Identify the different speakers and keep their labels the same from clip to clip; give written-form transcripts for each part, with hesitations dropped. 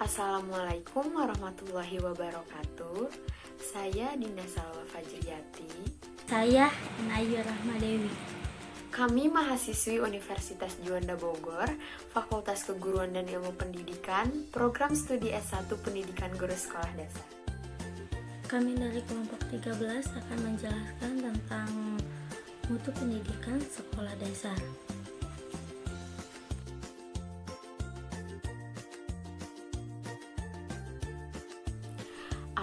Speaker 1: Assalamualaikum warahmatullahi wabarakatuh. Saya Dinda Salwa Fajriyati.
Speaker 2: Saya Nayu Rahmadewi.
Speaker 1: Kami mahasiswi Universitas Juanda Bogor, Fakultas Keguruan dan Ilmu Pendidikan, Program Studi S1 Pendidikan Guru Sekolah Dasar.
Speaker 2: Kami dari kelompok 13 akan menjelaskan tentang mutu pendidikan sekolah dasar.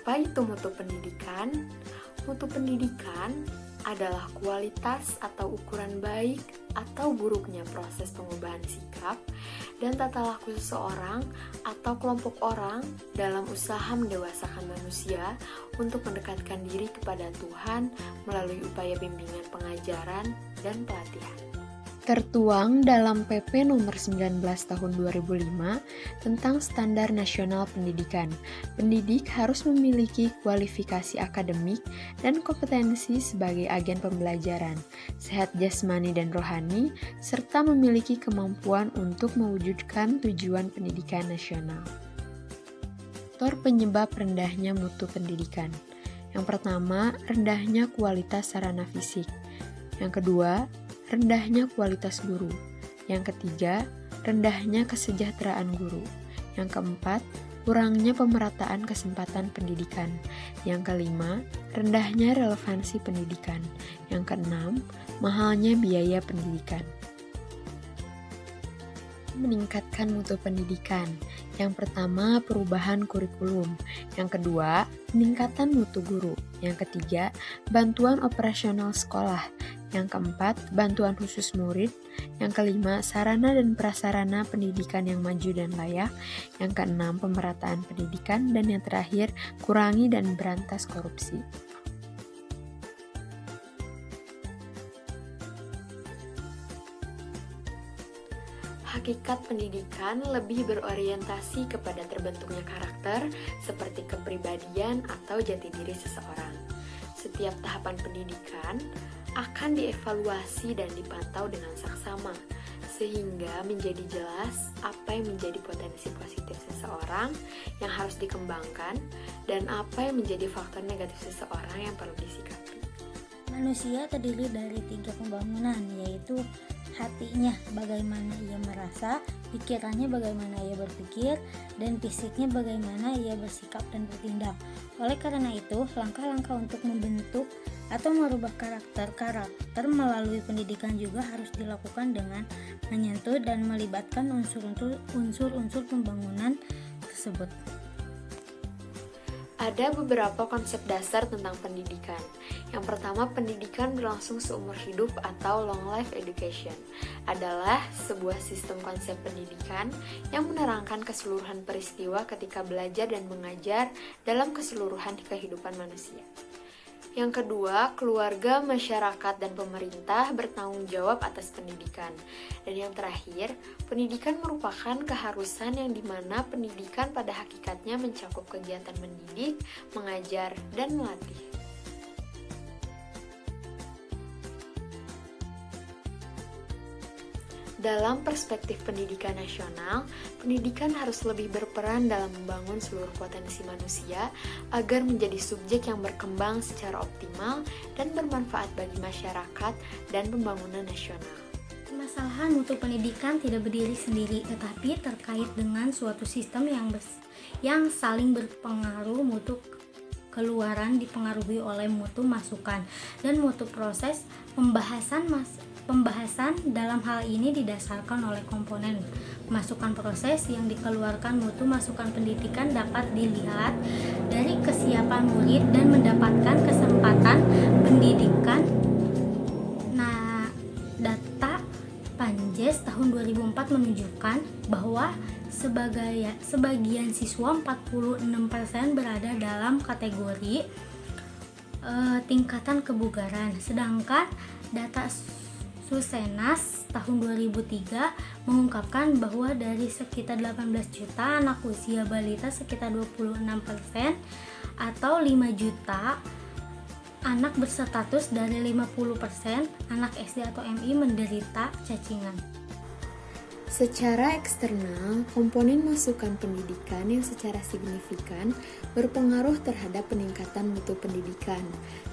Speaker 1: Apa itu mutu pendidikan? Mutu pendidikan adalah kualitas atau ukuran baik atau buruknya proses pengubahan sikap dan tata laku seseorang atau kelompok orang dalam usaha mendewasakan manusia untuk mendekatkan diri kepada Tuhan melalui upaya bimbingan pengajaran dan pelatihan. Tertuang dalam PP nomor 19 tahun 2005 tentang Standar Nasional Pendidikan. Pendidik harus memiliki kualifikasi akademik dan kompetensi sebagai agen pembelajaran, sehat jasmani dan rohani, serta memiliki kemampuan untuk mewujudkan tujuan pendidikan nasional. Faktor penyebab rendahnya mutu pendidikan. Yang pertama, rendahnya kualitas sarana fisik. Yang kedua, rendahnya kualitas guru. Yang ketiga, rendahnya kesejahteraan guru. Yang keempat, kurangnya pemerataan kesempatan pendidikan. Yang kelima, rendahnya relevansi pendidikan. Yang keenam, mahalnya biaya pendidikan. Meningkatkan mutu pendidikan. Yang pertama, perubahan kurikulum. Yang kedua, peningkatan mutu guru. Yang ketiga, bantuan operasional sekolah. Yang keempat, bantuan khusus murid. Yang kelima, sarana dan prasarana pendidikan yang maju dan layak. Yang keenam, pemerataan pendidikan. Dan yang terakhir, kurangi dan berantas korupsi. Hakikat pendidikan lebih berorientasi kepada terbentuknya karakter seperti kepribadian atau jati diri seseorang. Setiap tahapan pendidikan akan dievaluasi dan dipantau dengan saksama, sehingga menjadi jelas apa yang menjadi potensi positif seseorang yang harus dikembangkan dan apa yang menjadi faktor negatif seseorang yang perlu disikapi.
Speaker 2: Manusia terdiri dari 3 pembangunan, yaitu hatinya bagaimana ia merasa, pikirannya bagaimana ia berpikir, dan fisiknya bagaimana ia bersikap dan bertindak. Oleh karena itu, langkah-langkah untuk membentuk atau merubah karakter melalui pendidikan juga harus dilakukan dengan menyentuh dan melibatkan unsur-unsur pembangunan tersebut.
Speaker 1: Ada beberapa konsep dasar tentang pendidikan. Yang pertama, pendidikan berlangsung seumur hidup atau long life education adalah sebuah sistem konsep pendidikan yang menerangkan keseluruhan peristiwa ketika belajar dan mengajar dalam keseluruhan kehidupan manusia. Yang kedua, keluarga, masyarakat, dan pemerintah bertanggung jawab atas pendidikan. Dan yang terakhir, pendidikan merupakan keharusan yang dimana pendidikan pada hakikatnya mencakup kegiatan mendidik, mengajar, dan melatih. Dalam perspektif pendidikan nasional, pendidikan harus lebih berperan dalam membangun seluruh potensi manusia agar menjadi subjek yang berkembang secara optimal dan bermanfaat bagi masyarakat dan pembangunan nasional.
Speaker 2: Permasalahan mutu pendidikan tidak berdiri sendiri, tetapi terkait dengan suatu sistem yang saling berpengaruh. Mutu keluaran dipengaruhi oleh mutu masukan dan mutu proses Pembahasan dalam hal ini didasarkan oleh komponen masukan proses yang dikeluarkan. Mutu masukan pendidikan dapat dilihat dari kesiapan murid dan mendapatkan kesempatan pendidikan. Nah, data Panjes tahun 2004 menunjukkan bahwa sebagian siswa 46% berada dalam kategori tingkatan kebugaran, sedangkan data Susenas tahun 2003 mengungkapkan bahwa dari sekitar 18 juta anak usia balita, sekitar 26% atau 5 juta anak berstatus dari 50% anak SD atau MI menderita cacingan.
Speaker 1: Secara eksternal, komponen masukan pendidikan yang secara signifikan berpengaruh terhadap peningkatan mutu pendidikan,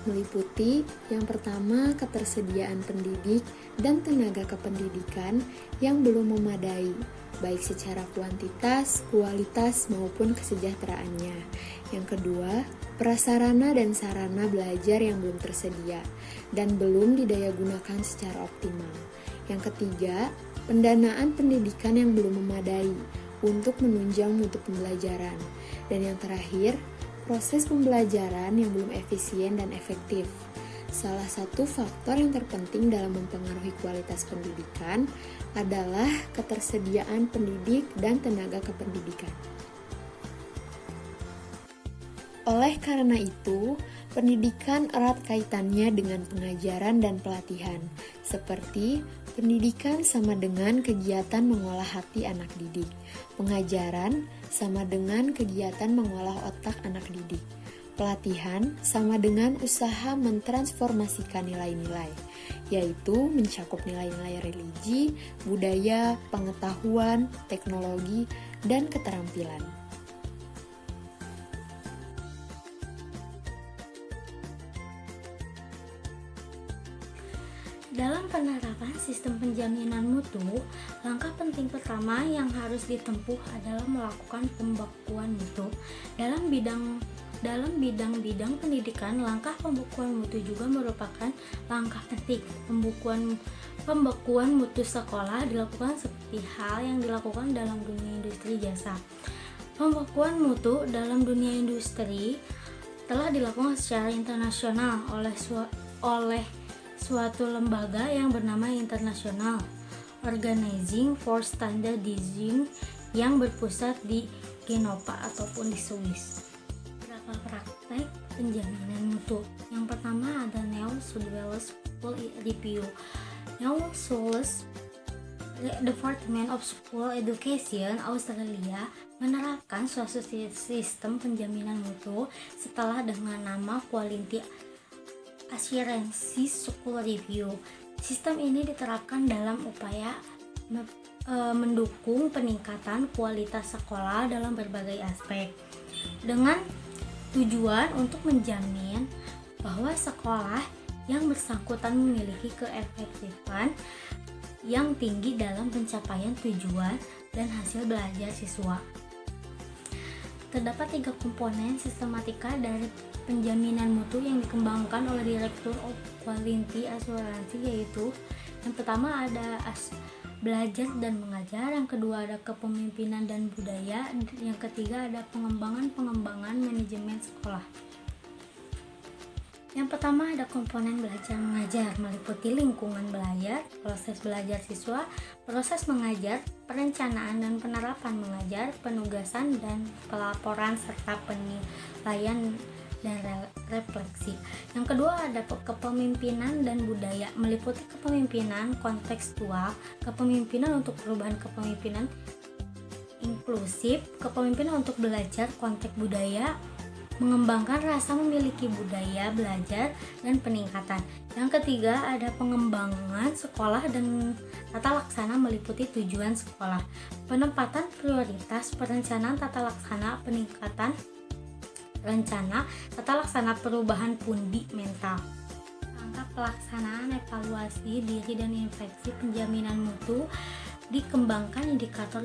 Speaker 1: meliputi yang pertama ketersediaan pendidik dan tenaga kependidikan yang belum memadai, baik secara kuantitas, kualitas, maupun kesejahteraannya. Yang kedua, prasarana dan sarana belajar yang belum tersedia dan belum didayagunakan secara optimal. Yang ketiga, pendanaan pendidikan yang belum memadai untuk menunjang mutu pembelajaran. Dan yang terakhir, proses pembelajaran yang belum efisien dan efektif. Salah satu faktor yang terpenting dalam mempengaruhi kualitas pendidikan adalah ketersediaan pendidik dan tenaga kependidikan. Oleh karena itu, pendidikan erat kaitannya dengan pengajaran dan pelatihan, seperti pendidikan sama dengan kegiatan mengolah hati anak didik, pengajaran sama dengan kegiatan mengolah otak anak didik, pelatihan sama dengan usaha mentransformasikan nilai-nilai, yaitu mencakup nilai-nilai religi, budaya, pengetahuan, teknologi, dan keterampilan.
Speaker 2: Dalam penerapan sistem penjaminan mutu, langkah penting pertama yang harus ditempuh adalah melakukan pembekuan mutu. Dalam bidang-bidang pendidikan, langkah pembekuan mutu juga merupakan langkah penting. Pembekuan mutu sekolah dilakukan seperti hal yang dilakukan dalam dunia industri jasa. Pembekuan mutu dalam dunia industri telah dilakukan secara internasional oleh suatu lembaga yang bernama International Organizing for Standardizing yang berpusat di Genova ataupun di Swiss. Beberapa praktek penjaminan mutu. Yang pertama ada New South Wales School Review. New South Department of School Education Australia menerapkan suatu sistem penjaminan mutu setelah dengan nama Quality Assurance School Review. Sistem ini diterapkan dalam upaya mendukung peningkatan kualitas sekolah dalam berbagai aspek, dengan tujuan untuk menjamin bahwa sekolah yang bersangkutan memiliki keefektifan yang tinggi dalam pencapaian tujuan dan hasil belajar siswa. Terdapat 3 komponen sistematika dari penjaminan mutu yang dikembangkan oleh Direktur of Quality Assurance, yaitu yang pertama ada belajar dan mengajar, yang kedua ada kepemimpinan dan budaya, yang ketiga ada pengembangan manajemen sekolah. Yang pertama ada komponen belajar mengajar, meliputi lingkungan belajar, proses belajar siswa, proses mengajar, perencanaan dan penerapan mengajar, penugasan dan pelaporan serta penilaian dan refleksi. Yang kedua ada kepemimpinan dan budaya, meliputi kepemimpinan kontekstual, kepemimpinan untuk perubahan kepemimpinan inklusif, kepemimpinan untuk belajar konteks budaya, mengembangkan rasa memiliki budaya belajar dan peningkatan. Yang ketiga ada pengembangan sekolah dan tata laksana, meliputi tujuan sekolah, penempatan prioritas, perencanaan tata laksana, peningkatan rencana, tata laksana perubahan pundi mental. Langkah pelaksanaan evaluasi diri dan infeksi penjaminan mutu dikembangkan indikator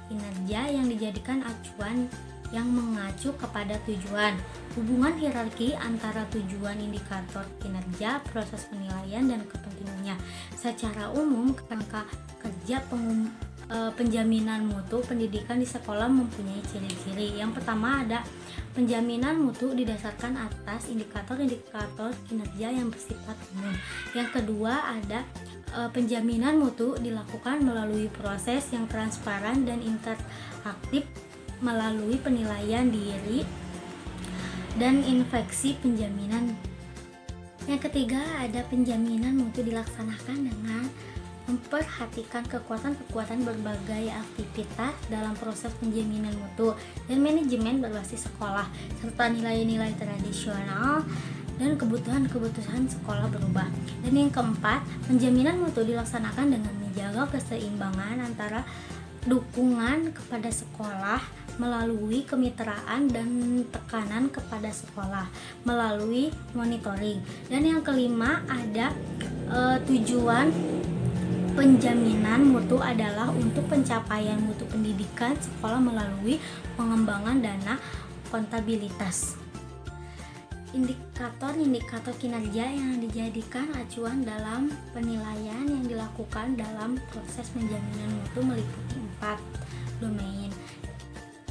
Speaker 2: kinerja yang dijadikan acuan yang mengacu kepada tujuan, hubungan hierarki antara tujuan, indikator kinerja, proses penilaian, dan kepentingannya. Secara umum, kerangka kerja penjaminan mutu pendidikan di sekolah mempunyai ciri-ciri. Yang pertama ada penjaminan mutu didasarkan atas indikator-indikator kinerja yang bersifat umum. Yang kedua ada penjaminan mutu dilakukan melalui proses yang transparan dan interaktif melalui penilaian diri dan infeksi penjaminan. Yang ketiga ada penjaminan mutu dilaksanakan dengan memperhatikan kekuatan-kekuatan berbagai aktivitas dalam proses penjaminan mutu dan manajemen berbasis sekolah, serta nilai-nilai tradisional dan kebutuhan sekolah berubah. Dan yang keempat, penjaminan mutu dilaksanakan dengan menjaga keseimbangan antara dukungan kepada sekolah melalui kemitraan dan tekanan kepada sekolah melalui monitoring. Dan yang kelima ada tujuan penjaminan mutu adalah untuk pencapaian mutu pendidikan sekolah melalui pengembangan dana kontabilitas. Indikator-indikator kinerja yang dijadikan acuan dalam penilaian yang dilakukan dalam proses penjaminan mutu meliputi 4 domain.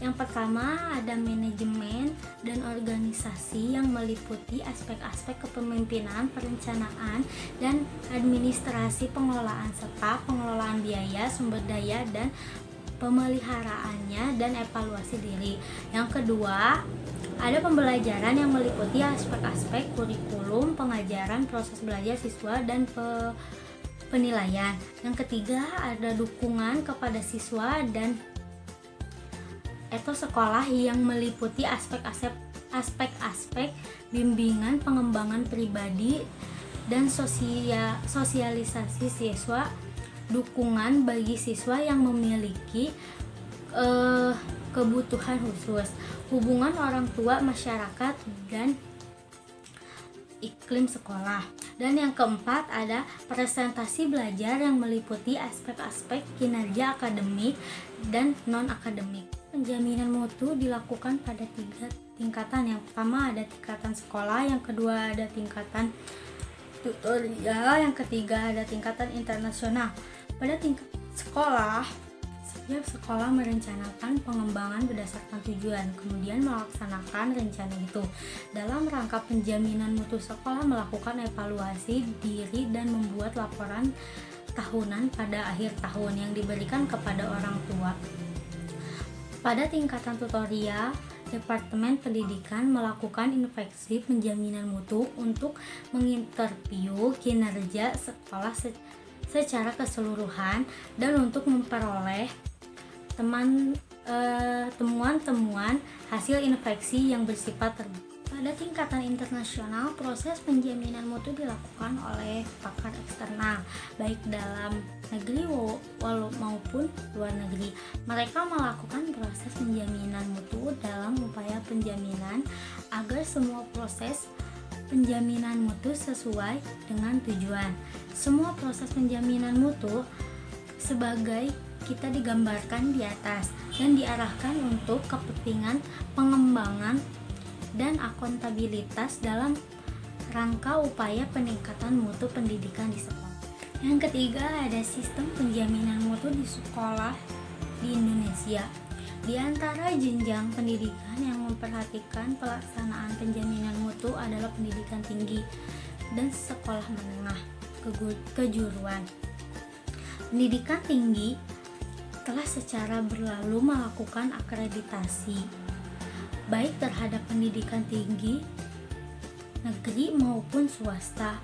Speaker 2: Yang pertama ada manajemen dan organisasi yang meliputi aspek-aspek kepemimpinan, perencanaan, dan administrasi pengelolaan serta pengelolaan biaya, sumber daya, dan pemeliharaannya dan evaluasi diri. Yang kedua, ada pembelajaran yang meliputi aspek-aspek kurikulum, pengajaran, proses belajar siswa, dan penilaian. Yang ketiga, ada dukungan kepada siswa dan etos sekolah yang meliputi aspek-aspek bimbingan, pengembangan pribadi, dan sosialisasi siswa, dukungan bagi siswa yang memiliki kebutuhan khusus, hubungan orang tua, masyarakat, dan iklim sekolah. Dan yang keempat ada presentasi belajar yang meliputi aspek-aspek kinerja akademik dan non-akademik. Penjaminan mutu dilakukan pada 3 tingkatan. Yang pertama ada tingkatan sekolah, yang kedua ada tingkatan tutorial, yang ketiga ada tingkatan internasional. Pada tingkat sekolah, setiap sekolah merencanakan pengembangan berdasarkan tujuan, kemudian melaksanakan rencana itu. Dalam rangka penjaminan mutu, sekolah melakukan evaluasi diri dan membuat laporan tahunan pada akhir tahun yang diberikan kepada orang tua. Pada tingkatan tutorial, Departemen Pendidikan melakukan inspeksi penjaminan mutu untuk menginterview kinerja sekolah secara keseluruhan dan untuk memperoleh temuan-temuan hasil inspeksi yang bersifat terbuka. Pada tingkatan internasional, proses penjaminan mutu dilakukan oleh pakar eksternal, baik dalam negeri maupun luar negeri. Mereka melakukan proses penjaminan mutu dalam upaya penjaminan agar semua proses penjaminan mutu sesuai dengan tujuan. Semua proses penjaminan mutu sebagai kita digambarkan di atas dan diarahkan untuk kepentingan pengembangan dan akuntabilitas dalam rangka upaya peningkatan mutu pendidikan di sekolah. Yang ketiga ada sistem penjaminan mutu di sekolah di Indonesia. Di antara jenjang pendidikan yang memperhatikan pelaksanaan penjaminan mutu adalah pendidikan tinggi dan sekolah menengah kejuruan. Pendidikan tinggi telah secara berlalu melakukan akreditasi baik terhadap pendidikan tinggi negeri maupun swasta.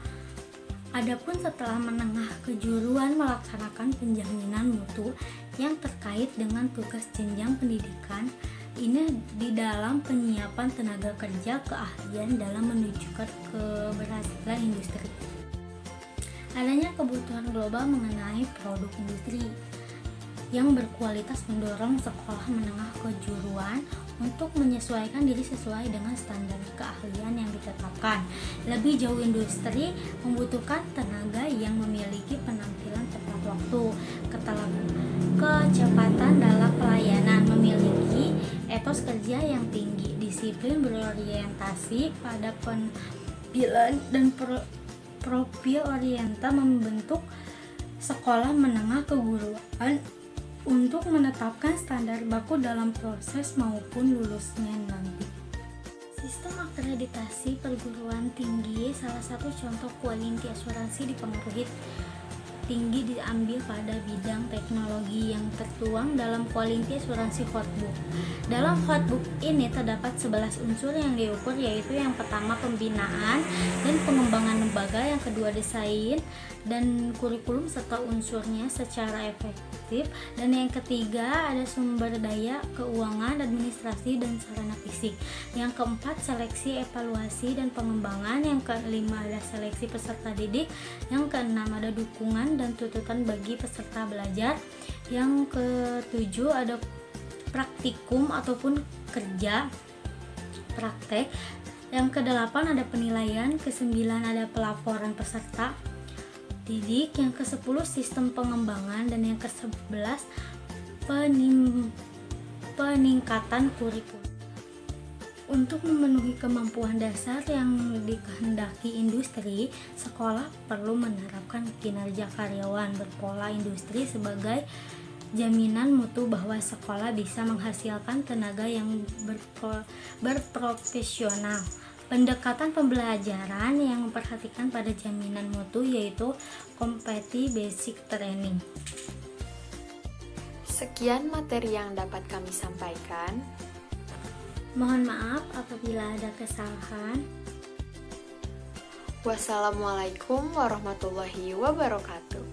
Speaker 2: Adapun setelah menengah kejuruan melaksanakan penjaminan mutu yang terkait dengan tugas jenjang pendidikan ini di dalam penyiapan tenaga kerja, keahlian dalam menunjukkan keberhasilan industri. Adanya kebutuhan global mengenai produk industri yang berkualitas mendorong sekolah menengah kejuruan untuk menyesuaikan diri sesuai dengan standar keahlian yang ditetapkan. Lebih jauh, industri membutuhkan tenaga yang memiliki penampilan tepat waktu, kecepatan dalam pelayanan, memiliki etos kerja yang tinggi, disiplin, berorientasi pada penampilan dan profil oriental, membentuk sekolah menengah kejuruan untuk menetapkan standar baku dalam proses maupun lulusnya nanti. Sistem akreditasi perguruan tinggi salah satu contoh quality asuransi dipengaruhi tinggi diambil pada bidang teknologi yang tertuang dalam quality asuransi hotbook. Dalam hotbook ini terdapat 11 unsur yang diukur, yaitu yang pertama pembinaan dan pengembangan lembaga, yang kedua desain dan kurikulum serta unsurnya secara efektif, dan yang ketiga ada sumber daya, keuangan, administrasi, dan sarana fisik. Yang keempat seleksi, evaluasi, dan pengembangan. Yang kelima ada seleksi peserta didik. Yang keenam ada dukungan dan tuntutan bagi peserta belajar. Yang ketujuh ada praktikum ataupun kerja praktek. Yang kedelapan ada penilaian. Kesembilan ada pelaporan peserta didik. Yang ke-10 sistem pengembangan. Dan yang ke-11 peningkatan kurikulum. Untuk memenuhi kemampuan dasar yang dikehendaki industri, sekolah perlu menerapkan kinerja karyawan berpola industri sebagai jaminan mutu bahwa sekolah bisa menghasilkan tenaga yang berprofesional. Pendekatan pembelajaran yang memperhatikan pada jaminan mutu yaitu competency basic training.
Speaker 1: Sekian materi yang dapat kami sampaikan.
Speaker 2: Mohon maaf apabila ada kesalahan.
Speaker 1: Wassalamualaikum warahmatullahi wabarakatuh.